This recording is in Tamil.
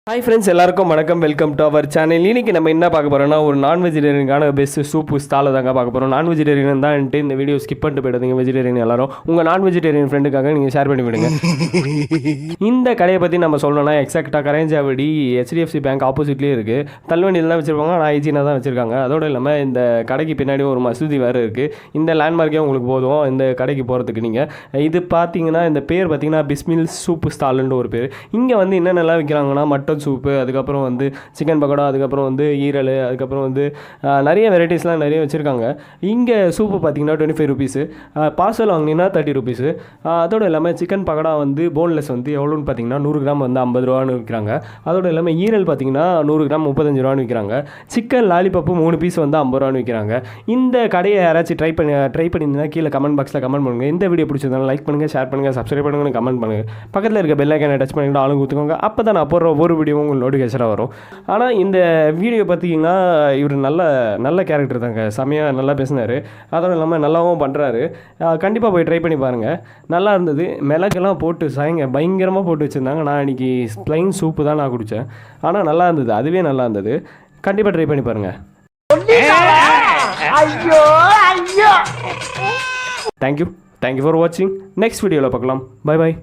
ஹாய் ஃப்ரெண்ட்ஸ், எல்லாருக்கும் வணக்கம். Welcome to our channel. இன்றைக்கி நம்ம என்ன பார்க்க போகிறோம்னா, ஒரு நான் வெஜிடேரியனுக்கான பெஸ்ட் சூப்பு ஸ்டாலை தாங்க பார்க்க போகிறோம். நான் வெஜிடேரியன் தான் இந்த வீடியோ ஸ்கிப் பண்ணிட்டு போயிடுங்க. வெஜிடேரியன் எல்லாரும் உங்கள் நான் வெஜிடேரியன் ஃப்ரெண்டுக்காக நீங்கள் ஷேர் பண்ணி விடுங்க. இந்த கடையை பற்றி நம்ம சொல்லணும்னா, எக்ஸாக்டாக கரைஞ்சாவடி HDFC பேங்க் ஆப்போசிட்லேயே இருக்குது. தள்ளுவண்டியில் தான் வச்சுருப்பாங்க, ஆனால் ஹைஜீனாக தான் வச்சுருக்காங்க. அதோடு இல்லாமல் இந்த கடைக்கு பின்னாடி ஒரு மசூதி வேறு இருக்குது. இந்த லேண்ட்மார்க்கே உங்களுக்கு போதும் இந்த கடைக்கு போகிறதுக்கு. நீங்கள் இது பார்த்தீங்கன்னா, இந்த பேர் பார்த்தீங்கன்னா பிஸ்மில் சூப்பு ஸ்டாலுன்னு ஒரு பேர். இங்கே வந்து என்னென்னலாம் விற்கிறாங்கன்னா, மட்டன் சூப்பு, அதுக்கப்புறம் வந்து சிக்கன் பக்கோடா, அதுக்கப்புறம் வந்து ஈரல், அதுக்கப்புறம் வந்து நிறைய வெரைட்டிஸ்லாம் நிறைய வச்சுருக்காங்க. இங்கே சூப்பு பார்த்தீங்கன்னா 25 ருபீஸு, பார்சல் வாங்கினீங்கன்னா 30 ருபீஸு. அதோடு இல்லாமல் சிக்கன் பக்கோடா வந்து போன்லெஸ் வந்து எவ்வளோன்னு பார்த்தீங்கன்னா 100 கிராம் வந்து 50 ரூபான்னு விற்கிறாங்க. அதோடு இல்லாமல் ஈரல் பார்த்தீங்கன்னா 100 கிராம் 35 ரூபான்னு விற்கிறாங்க. சிக்கன் லாலிபப்பு 3 பீஸ் வந்து 50 ரூபான்னு விற்கிறாங்க. இந்த கடையை யாராச்சும் ட்ரை பண்ணியிருந்தீங்கன்னா கீழே கமெண்ட் பாக்ஸில் கமெண்ட் பண்ணுங்கள். இந்த வீடியோ பிடிச்சிருந்தாலும் லைக் பண்ணுங்கள், ஷேர் பண்ணுங்கள், சப்ஸ்கிரைப் பண்ணுங்கள், கமெண்ட் பண்ணுங்கள். பக்கத்தில் இருக்க பெல் ஐக்கானை டச் பண்ணிட்டு ஆளுங்க ஊற்றுக்கோங்க. அப்போ தான் நான் போடுற ஒரு வீடியோ உங்களுக்கு நோட்டிஃபிகேஷனாக வரும். ஆனால் இந்த வீடியோ பார்த்தீங்கன்னா இவர் நல்ல கேரக்டர் தாங்க. செமையாக நல்லா பேசினார். அதோடு இல்லாமல் நல்லாவும் பண்ணுறாரு. கண்டிப்பாக போய் ட்ரை பண்ணி பாருங்கள். நல்லா இருந்தது. மிளகெல்லாம் போட்டு பயங்கரமாக போட்டு வச்சுருந்தாங்க. நான் இன்றைக்கி ப்ளைன் சூப்பு தான் நான் குடித்தேன். ஆனால் நல்லா இருந்தது. அதுவே நல்லா இருந்தது. கண்டிப்பாக ட்ரை பண்ணி பாருங்கள். தேங்க்யூ ஃபார் வாட்சிங். நெக்ஸ்ட் வீடியோவில் பார்க்கலாம். Bye bye.